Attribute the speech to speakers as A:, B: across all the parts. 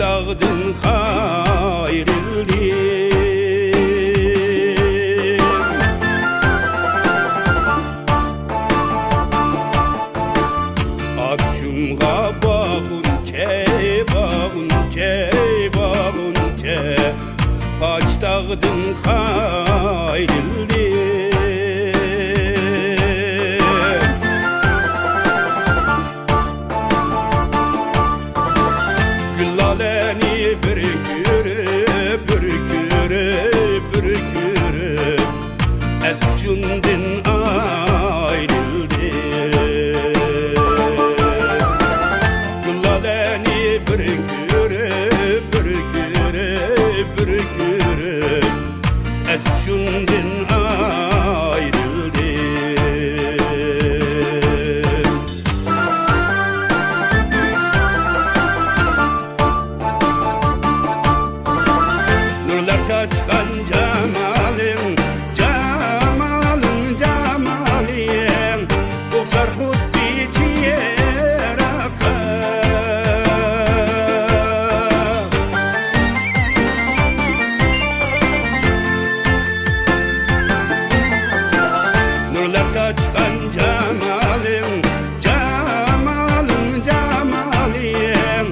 A: dağdın hayrildim. Akşumga bağınca, bağınca Aç dağdın hayrildim. Güllaleni bürkürüp, bürkürüp, bürkürüp Ez şundin ayrıldım. Güllaleni bürkürüp, bürkürüp, bürkürüp Ez şundin ayrıldım. Açkan cemalin, cemalin, cemalin Oxar xuddi çiyeraqa. Nurlar açkan cemalin, cemalin, cemalin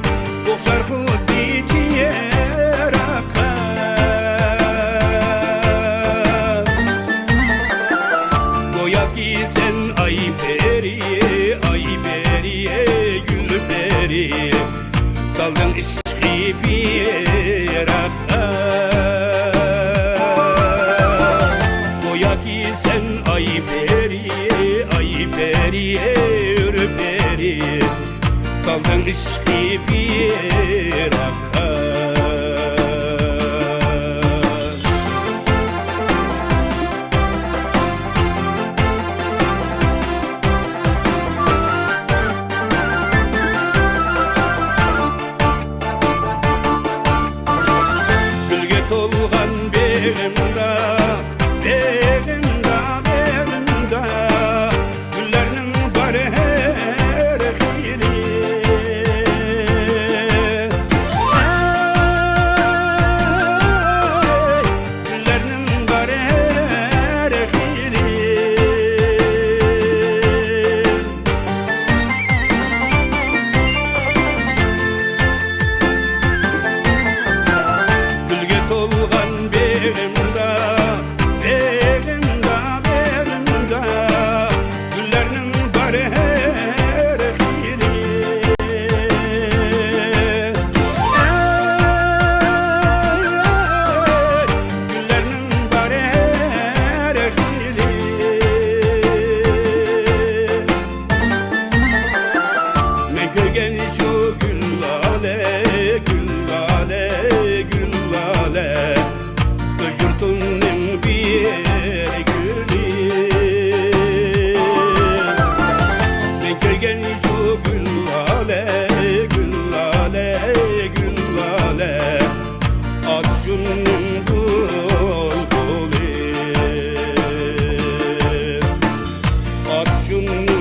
A: Oxar xuddi çiyeraqa. Sen ay periye, ay periye, gül periye Saldın işki bir rakka. Goya ki sen ay periye, ay periye, ür periye Saldın işki bir rakka. Tolgan beğimda, beğimda, beğimda Güllerinin bari her xiri. Güllerinin bari her xiri. Tolgan beğimda, beğimda, beğimda Güllerinin bari her xiri. Güllerinin bari her xiri. Men köygen şu güllale, güllale, güllale Yurtunun bir gülü. Ben köygen şu güllale, güllale, güllale At şunun bulbuli, at şunun